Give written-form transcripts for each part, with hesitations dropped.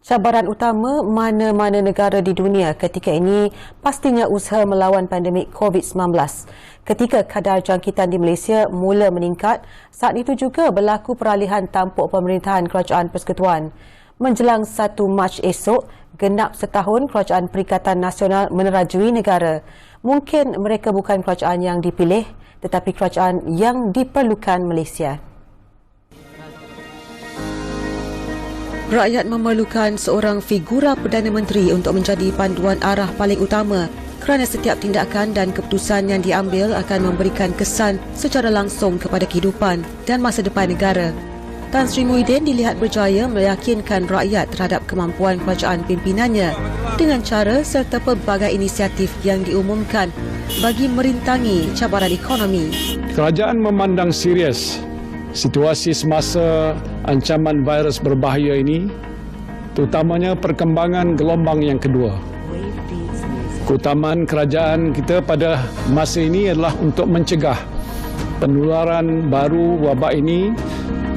Cabaran utama mana-mana negara di dunia ketika ini pastinya usaha melawan pandemik COVID-19. Ketika kadar jangkitan di Malaysia mula meningkat, saat itu juga berlaku peralihan tampuk pemerintahan Kerajaan Persekutuan. Menjelang 1 Mac esok, genap setahun Kerajaan Perikatan Nasional menerajui negara. Mungkin mereka bukan kerajaan yang dipilih, tetapi kerajaan yang diperlukan Malaysia. Rakyat memerlukan seorang figura Perdana Menteri untuk menjadi panduan arah paling utama kerana setiap tindakan dan keputusan yang diambil akan memberikan kesan secara langsung kepada kehidupan dan masa depan negara. Tan Sri Muhyiddin dilihat berjaya meyakinkan rakyat terhadap kemampuan kerajaan pimpinannya dengan cara serta pelbagai inisiatif yang diumumkan bagi merintangi cabaran ekonomi. Kerajaan memandang serius situasi semasa ancaman virus berbahaya ini, terutamanya perkembangan gelombang yang kedua. Keutamaan kerajaan kita pada masa ini adalah untuk mencegah penularan baru wabak ini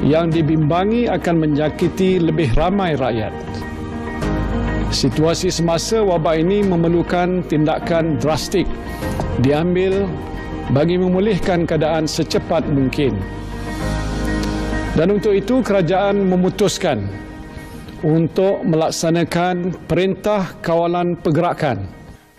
yang dibimbangi akan menjangkiti lebih ramai rakyat. Situasi semasa wabak ini memerlukan tindakan drastik diambil bagi memulihkan keadaan secepat mungkin. Dan untuk itu kerajaan memutuskan untuk melaksanakan Perintah Kawalan Pergerakan.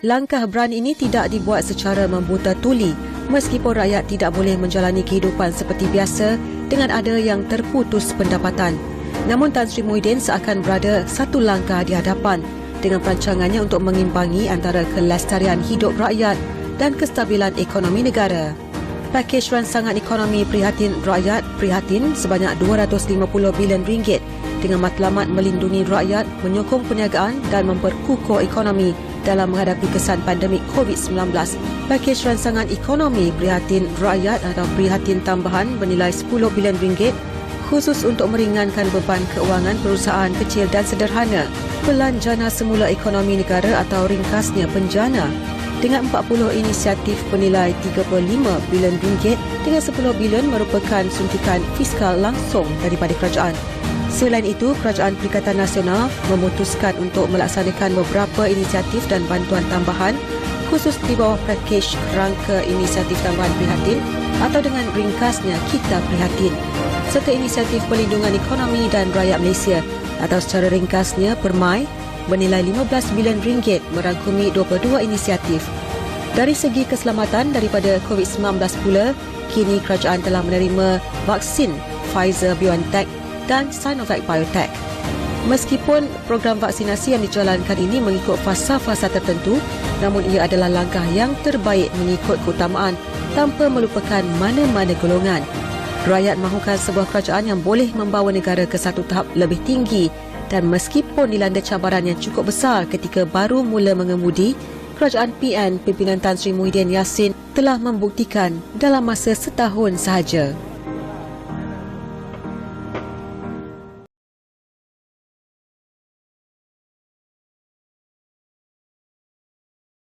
Langkah berani ini tidak dibuat secara membuta tuli meskipun rakyat tidak boleh menjalani kehidupan seperti biasa dengan ada yang terputus pendapatan. Namun Tan Sri Muhyiddin seakan berada satu langkah di hadapan dengan perancangannya untuk mengimbangi antara kelestarian hidup rakyat dan kestabilan ekonomi negara. Pakej rancangan ekonomi prihatin rakyat prihatin sebanyak RM250 bilion dengan matlamat melindungi rakyat, menyokong perniagaan dan memperkukuh ekonomi dalam menghadapi kesan pandemik COVID-19. Pakej rancangan ekonomi prihatin rakyat atau prihatin tambahan bernilai RM10 bilion khusus untuk meringankan beban keuangan perusahaan kecil dan sederhana. Pelan jana semula ekonomi negara atau ringkasnya penjana dengan 40 inisiatif bernilai RM35 bilion dengan RM10 bilion merupakan suntikan fiskal langsung daripada kerajaan. Selain itu, Kerajaan Perikatan Nasional memutuskan untuk melaksanakan beberapa inisiatif dan bantuan tambahan khusus di bawah pakej rangka inisiatif tambahan prihatin atau dengan ringkasnya Kita Prihatin serta inisiatif perlindungan ekonomi dan rakyat Malaysia atau secara ringkasnya PERMAI bernilai RM15 bilion merangkumi 22 inisiatif. Dari segi keselamatan daripada COVID-19 pula, kini kerajaan telah menerima vaksin Pfizer-BioNTech dan Sinovac Biotech. Meskipun program vaksinasi yang dijalankan ini mengikut fasa-fasa tertentu, namun ia adalah langkah yang terbaik mengikut keutamaan tanpa melupakan mana-mana golongan. Rakyat mahukan sebuah kerajaan yang boleh membawa negara ke satu tahap lebih tinggi dan meskipun dilanda cabaran yang cukup besar ketika baru mula mengemudi, Kerajaan PN pimpinan Tan Sri Muhyiddin Yassin telah membuktikan dalam masa setahun sahaja.